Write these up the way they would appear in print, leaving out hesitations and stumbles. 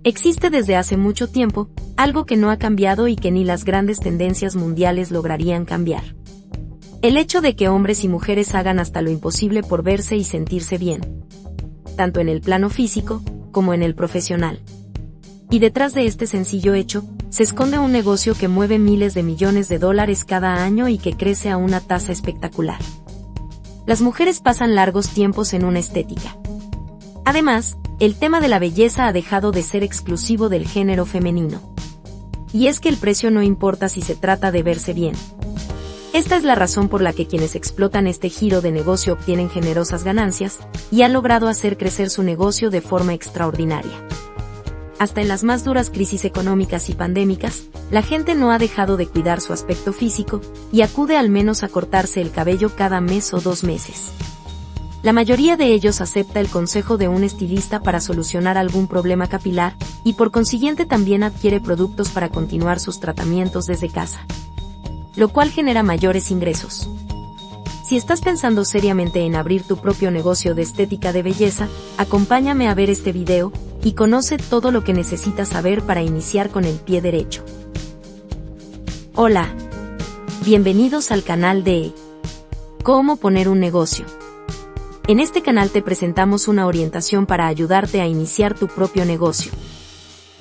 Existe desde hace mucho tiempo, algo que no ha cambiado y que ni las grandes tendencias mundiales lograrían cambiar. El hecho de que hombres y mujeres hagan hasta lo imposible por verse y sentirse bien, tanto en el plano físico, como en el profesional. Y detrás de este sencillo hecho, se esconde un negocio que mueve miles de millones de dólares cada año y que crece a una tasa espectacular. Las mujeres pasan largos tiempos en una estética. Además, el tema de la belleza ha dejado de ser exclusivo del género femenino. Y es que el precio no importa si se trata de verse bien. Esta es la razón por la que quienes explotan este giro de negocio obtienen generosas ganancias, y han logrado hacer crecer su negocio de forma extraordinaria. Hasta en las más duras crisis económicas y pandémicas, la gente no ha dejado de cuidar su aspecto físico, y acude al menos a cortarse el cabello cada mes o 2 meses. La mayoría de ellos acepta el consejo de un estilista para solucionar algún problema capilar, y por consiguiente también adquiere productos para continuar sus tratamientos desde casa, lo cual genera mayores ingresos. Si estás pensando seriamente en abrir tu propio negocio de estética de belleza, acompáñame a ver este video, y conoce todo lo que necesitas saber para iniciar con el pie derecho. Hola. Bienvenidos al canal de ¿Cómo poner un negocio? En este canal te presentamos una orientación para ayudarte a iniciar tu propio negocio.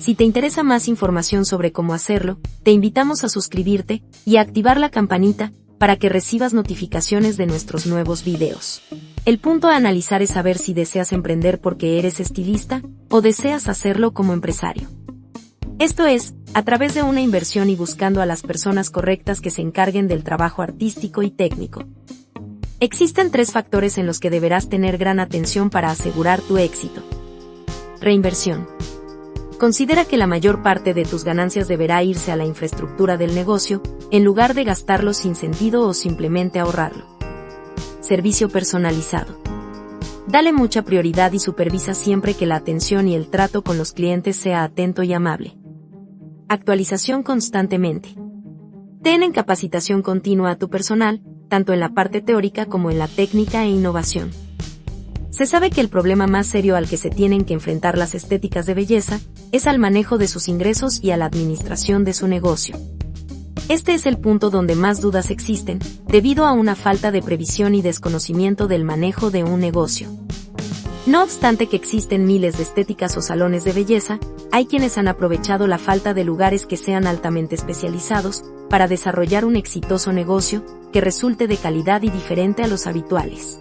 Si te interesa más información sobre cómo hacerlo, te invitamos a suscribirte y a activar la campanita para que recibas notificaciones de nuestros nuevos videos. El punto a analizar es saber si deseas emprender porque eres estilista o deseas hacerlo como empresario. Esto es, a través de una inversión y buscando a las personas correctas que se encarguen del trabajo artístico y técnico. Existen 3 factores en los que deberás tener gran atención para asegurar tu éxito. Reinversión. Considera que la mayor parte de tus ganancias deberá irse a la infraestructura del negocio, en lugar de gastarlo sin sentido o simplemente ahorrarlo. Servicio personalizado. Dale mucha prioridad y supervisa siempre que la atención y el trato con los clientes sea atento y amable. Actualización constantemente. Ten en capacitación continua a tu personal, tanto en la parte teórica como en la técnica e innovación. Se sabe que el problema más serio al que se tienen que enfrentar las estéticas de belleza es al manejo de sus ingresos y a la administración de su negocio. Este es el punto donde más dudas existen, debido a una falta de previsión y desconocimiento del manejo de un negocio. No obstante que existen miles de estéticas o salones de belleza, hay quienes han aprovechado la falta de lugares que sean altamente especializados para desarrollar un exitoso negocio que resulte de calidad y diferente a los habituales.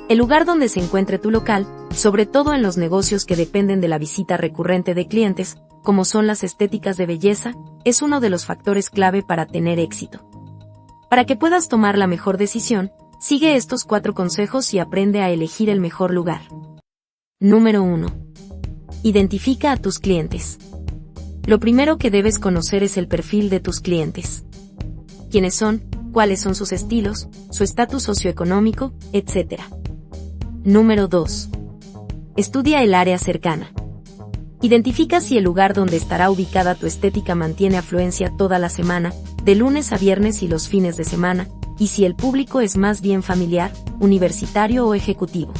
El lugar donde se encuentre tu local, sobre todo en los negocios que dependen de la visita recurrente de clientes, como son las estéticas de belleza, es uno de los factores clave para tener éxito. Para que puedas tomar la mejor decisión, sigue estos 4 consejos y aprende a elegir el mejor lugar. Número 1. Identifica a tus clientes. Lo primero que debes conocer es el perfil de tus clientes. ¿Quiénes son? ¿Cuáles son sus estilos, su estatus socioeconómico, etc.? Número 2. Estudia el área cercana. Identifica si el lugar donde estará ubicada tu estética mantiene afluencia toda la semana, de lunes a viernes y los fines de semana, y si el público es más bien familiar, universitario o ejecutivo.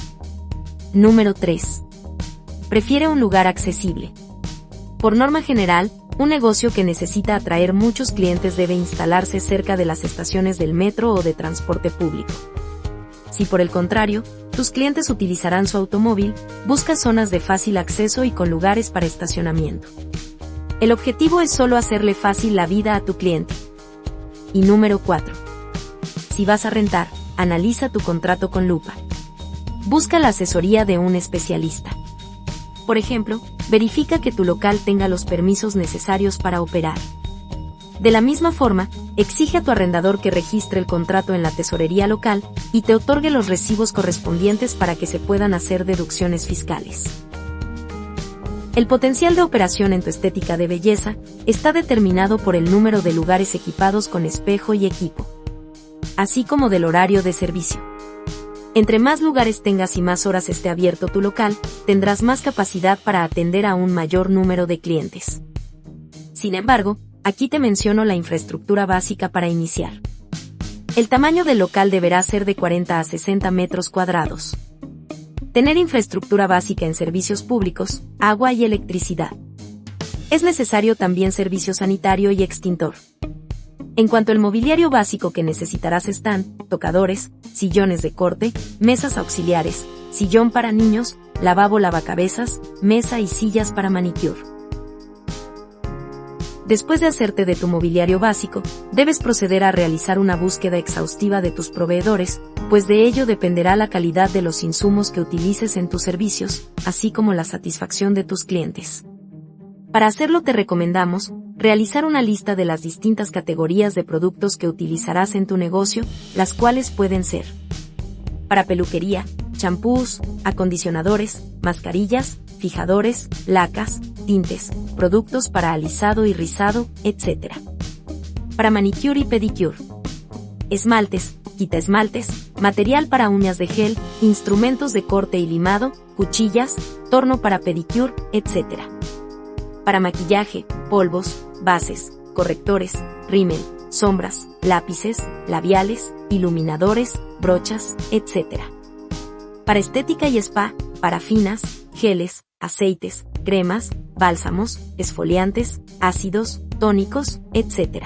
Número 3. Prefiere un lugar accesible. Por norma general, un negocio que necesita atraer muchos clientes debe instalarse cerca de las estaciones del metro o de transporte público. Si por el contrario, tus clientes utilizarán su automóvil, busca zonas de fácil acceso y con lugares para estacionamiento. El objetivo es solo hacerle fácil la vida a tu cliente. Y número 4. Si vas a rentar, analiza tu contrato con lupa. Busca la asesoría de un especialista. Por ejemplo, verifica que tu local tenga los permisos necesarios para operar. De la misma forma, exige a tu arrendador que registre el contrato en la tesorería local y te otorgue los recibos correspondientes para que se puedan hacer deducciones fiscales. El potencial de operación en tu estética de belleza está determinado por el número de lugares equipados con espejo y equipo, así como del horario de servicio. Entre más lugares tengas y más horas esté abierto tu local, tendrás más capacidad para atender a un mayor número de clientes. Sin embargo, aquí te menciono la infraestructura básica para iniciar. El tamaño del local deberá ser de 40 a 60 metros cuadrados. Tener infraestructura básica en servicios públicos, agua y electricidad. Es necesario también servicio sanitario y extintor. En cuanto al mobiliario básico que necesitarás están, tocadores, sillones de corte, mesas auxiliares, sillón para niños, lavabo lavacabezas, mesa y sillas para manicure. Después de hacerte de tu mobiliario básico, debes proceder a realizar una búsqueda exhaustiva de tus proveedores, pues de ello dependerá la calidad de los insumos que utilices en tus servicios, así como la satisfacción de tus clientes. Para hacerlo te recomendamos realizar una lista de las distintas categorías de productos que utilizarás en tu negocio, las cuales pueden ser: para peluquería, champús, acondicionadores, mascarillas, fijadores, lacas, tintes, productos para alisado y rizado, etc. Para manicure y pedicure, esmaltes, quita esmaltes, material para uñas de gel, instrumentos de corte y limado, cuchillas, torno para pedicure, etc. Para maquillaje, polvos, bases, correctores, rímel, sombras, lápices, labiales, iluminadores, brochas, etc. Para estética y spa, parafinas, geles, aceites, cremas, bálsamos, esfoliantes, ácidos, tónicos, etc.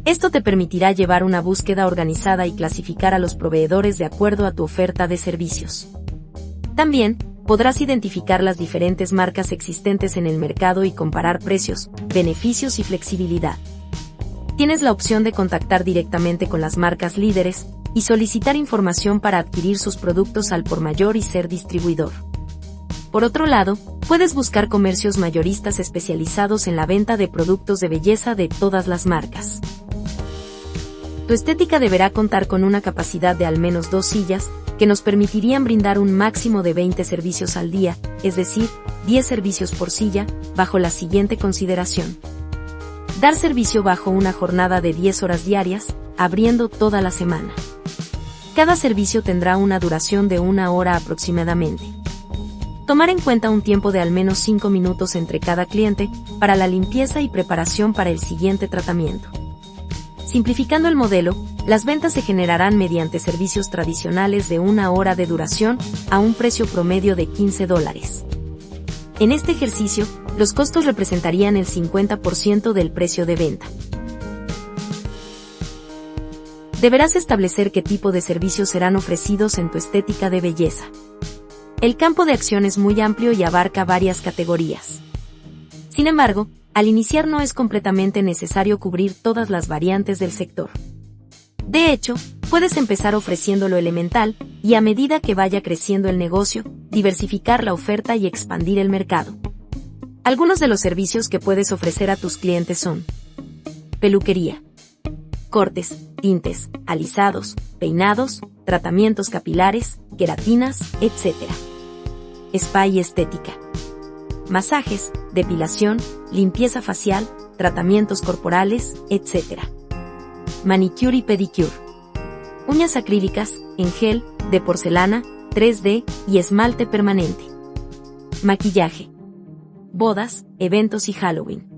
Esto te permitirá llevar una búsqueda organizada y clasificar a los proveedores de acuerdo a tu oferta de servicios. También, podrás identificar las diferentes marcas existentes en el mercado y comparar precios, beneficios y flexibilidad. Tienes la opción de contactar directamente con las marcas líderes y solicitar información para adquirir sus productos al por mayor y ser distribuidor. Por otro lado, puedes buscar comercios mayoristas especializados en la venta de productos de belleza de todas las marcas. Tu estética deberá contar con una capacidad de al menos 2 sillas, que nos permitirían brindar un máximo de 20 servicios al día, es decir, 10 servicios por silla, bajo la siguiente consideración. Dar servicio bajo una jornada de 10 horas diarias, abriendo toda la semana. Cada servicio tendrá una duración de 1 hora aproximadamente. Tomar en cuenta un tiempo de al menos 5 minutos entre cada cliente, para la limpieza y preparación para el siguiente tratamiento. Simplificando el modelo, las ventas se generarán mediante servicios tradicionales de 1 hora de duración, a un precio promedio de $15. En este ejercicio, los costos representarían el 50% del precio de venta. Deberás establecer qué tipo de servicios serán ofrecidos en tu estética de belleza. El campo de acción es muy amplio y abarca varias categorías. Sin embargo, al iniciar no es completamente necesario cubrir todas las variantes del sector. De hecho, puedes empezar ofreciendo lo elemental, y a medida que vaya creciendo el negocio, diversificar la oferta y expandir el mercado. Algunos de los servicios que puedes ofrecer a tus clientes son: peluquería, cortes, tintes, alisados, peinados, tratamientos capilares, queratinas, etc. Spa y estética, masajes, depilación, limpieza facial, tratamientos corporales, etc. Manicure y pedicure, uñas acrílicas, en gel, de porcelana, 3D y esmalte permanente. Maquillaje, bodas, eventos y Halloween.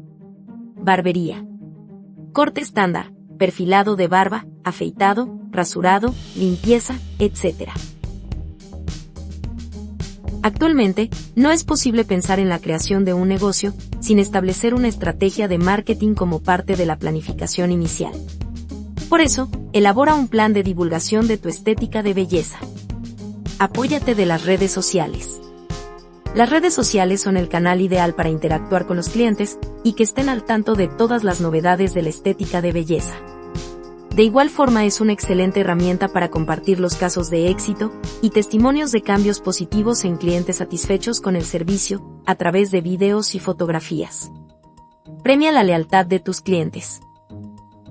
Barbería, corte estándar, perfilado de barba, afeitado, rasurado, limpieza, etc. Actualmente, no es posible pensar en la creación de un negocio sin establecer una estrategia de marketing como parte de la planificación inicial. Por eso, elabora un plan de divulgación de tu estética de belleza. Apóyate de las redes sociales. Las redes sociales son el canal ideal para interactuar con los clientes y que estén al tanto de todas las novedades de la estética de belleza. De igual forma es una excelente herramienta para compartir los casos de éxito y testimonios de cambios positivos en clientes satisfechos con el servicio, a través de videos y fotografías. Premia la lealtad de tus clientes.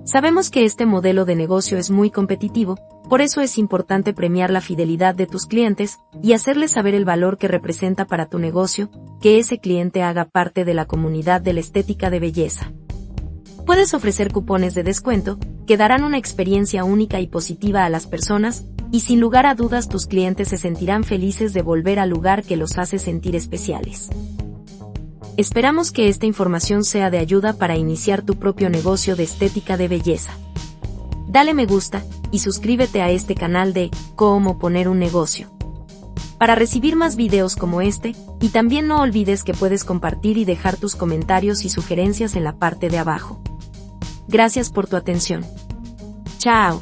Sabemos que este modelo de negocio es muy competitivo, por eso es importante premiar la fidelidad de tus clientes y hacerles saber el valor que representa para tu negocio, que ese cliente haga parte de la comunidad de la estética de belleza. Puedes ofrecer cupones de descuento, que darán una experiencia única y positiva a las personas, y sin lugar a dudas tus clientes se sentirán felices de volver al lugar que los hace sentir especiales. Esperamos que esta información sea de ayuda para iniciar tu propio negocio de estética de belleza. Dale me gusta, y suscríbete a este canal de Cómo poner un negocio. para recibir más videos como este, y también no olvides que puedes compartir y dejar tus comentarios y sugerencias en la parte de abajo. Gracias por tu atención. Chao.